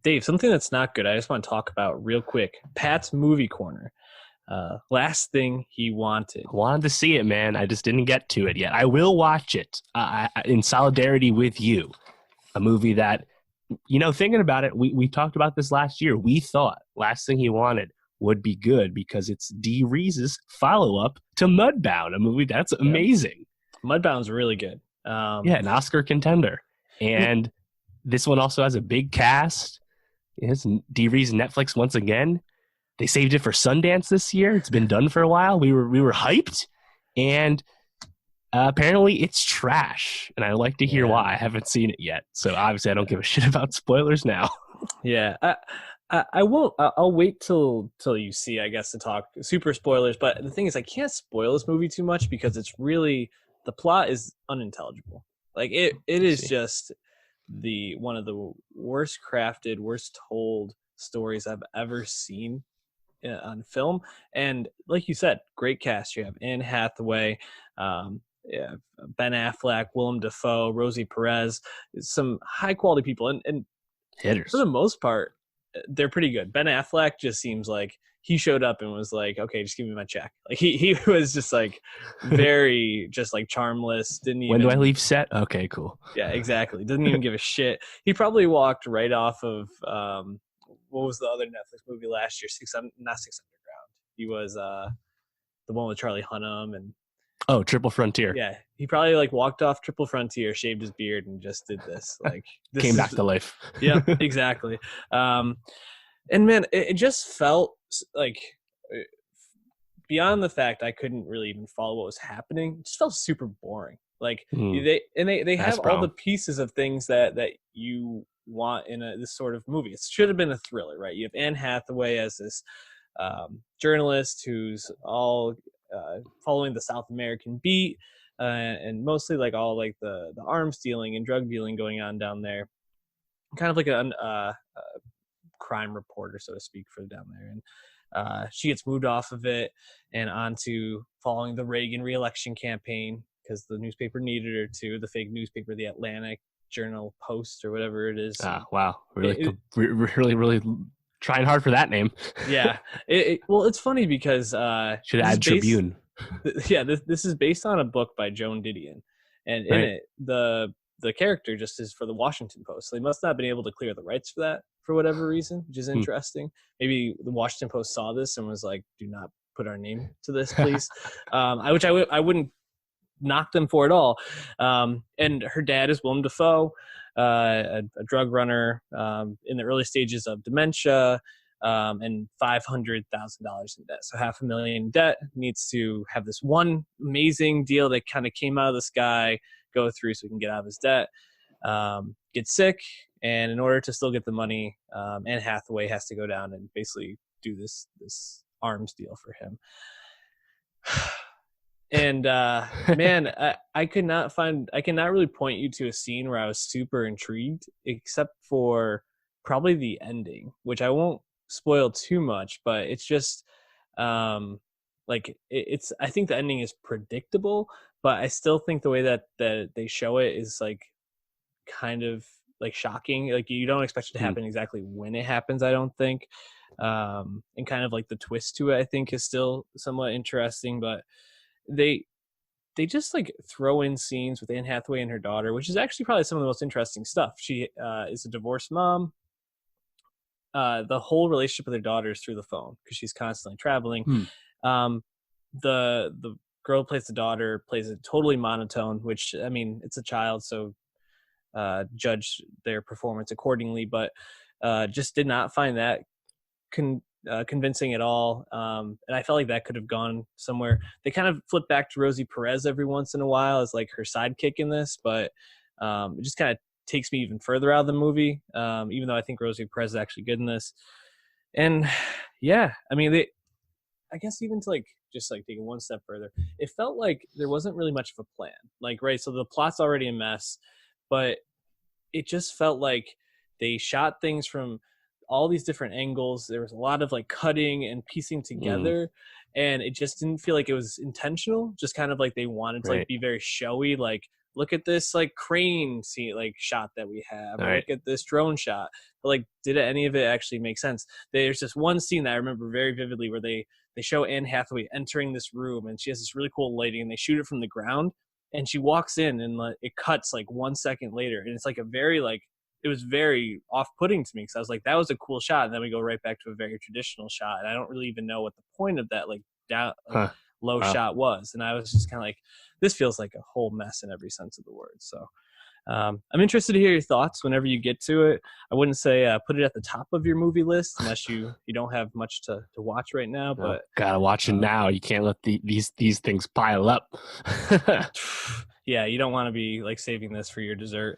Dave, something that's not good. I just want to talk about real quick. Pat's movie corner. Last thing he wanted. I wanted to see it, man. I just didn't get to it yet. I will watch it in solidarity with you. A movie that, thinking about it, we talked about this last year. We thought Last Thing He Wanted would be good because it's Dee Reese's follow-up to Mudbound, a movie that's amazing. Mudbound's really good. Yeah, an Oscar contender. And this one also has a big cast. It's Dee Reese Netflix once again. They saved it for Sundance this year. It's been done for a while. We were hyped, and apparently it's trash. And I'd like to hear why. I haven't seen it yet, so obviously I don't give a shit about spoilers now. Yeah, I won't. I'll wait till you see, I guess, to talk super spoilers. But the thing is, I can't spoil this movie too much because it's really, the plot is unintelligible. Like it is just one of the worst crafted, worst told stories I've ever seen on film. And like you said, great cast. You have Anne Hathaway, Ben Affleck, Willem Dafoe, Rosie Perez, some high quality people, and hitters for the most part. They're pretty good. Ben Affleck just seems like he showed up and was like, okay, just give me my check. Like he was just like very just like charmless. Didn't even. When do I leave set? Okay, cool. Yeah, exactly. Didn't even give a shit. He probably walked right off of what was the other Netflix movie last year? Not Six Underground. He was the one with Charlie Hunnam and Triple Frontier. Yeah, he probably like walked off Triple Frontier, shaved his beard, and just did this. Like this came back to life. Yeah, exactly. And man, it just felt like beyond the fact I couldn't really even follow what was happening. It just felt super boring. Like they have all the pieces of things that you want in this sort of movie. It should have been a thriller, right? You have Anne Hathaway as this journalist who's all following the South American beat, and mostly like all like the arms dealing and drug dealing going on down there, kind of like a crime reporter, so to speak, for down there. And she gets moved off of it and onto following the Reagan re-election campaign because the newspaper needed her to, the fake newspaper, the Atlantic Journal Post or whatever it is. Wow, really trying hard for that name. Yeah. Well, it's funny because should add Tribune. Yeah, this is based on a book by Joan Didion, and in it the character just is for the Washington Post. So they must not have been able to clear the rights for that for whatever reason, which is interesting. Maybe the Washington Post saw this and was like, "Do not put our name to this, please." Which I wouldn't knock them for at all. And her dad is Willem Dafoe, a drug runner in the early stages of dementia, and $500,000 in debt. So $500,000 in debt, needs to have this one amazing deal that kind of came out of the sky go through so he can get out of his debt. Get sick, and in order to still get the money, Anne Hathaway has to go down and basically do this arms deal for him. And man, I cannot really point you to a scene where I was super intrigued, except for probably the ending, which I won't spoil too much, but it's just like it's I think the ending is predictable, but I still think the way that they show it is like kind of like shocking. Like you don't expect it to happen exactly when it happens, I don't think. And kind of like the twist to it, I think, is still somewhat interesting, but they just like throw in scenes with Anne Hathaway and her daughter, which is actually probably some of the most interesting stuff. She is a divorced mom. The whole relationship with her daughter is through the phone because she's constantly traveling. The girl who plays the daughter plays it totally monotone, which, I mean, it's a child, so judge their performance accordingly, but just did not find that convincing at all. And I felt like that could have gone somewhere. They kind of flip back to Rosie Perez every once in a while as like her sidekick in this, but it just kind of takes me even further out of the movie, even though I think Rosie Perez is actually good in this. And yeah, I mean, I guess even to like just like take it one step further, it felt like there wasn't really much of a plan. Like, right, so the plot's already a mess, but it just felt like they shot things from all these different angles. There was a lot of like cutting and piecing together, and it just didn't feel like it was intentional. Just kind of like they wanted to like be very showy, like look at this like crane scene, like shot that we have, All or look right. at this drone shot. But like, did any of it actually make sense? There's just one scene that I remember very vividly where they show Anne Hathaway entering this room, and she has this really cool lighting, and they shoot it from the ground, and she walks in, and like, it cuts like 1 second later, and it's like a very like it was very off-putting to me because I was like, that was a cool shot, and then we go right back to a very traditional shot, and I don't really even know what the point of that like down like Huh. low Wow. shot was, and I was just kind of like, this feels like a whole mess in every sense of the word. So I'm interested to hear your thoughts whenever you get to it. I wouldn't say put it at the top of your movie list unless you don't have much to watch right now, No, but gotta watch it um, now. You can't let these things pile up. yeah, you don't want to be like saving this for your dessert.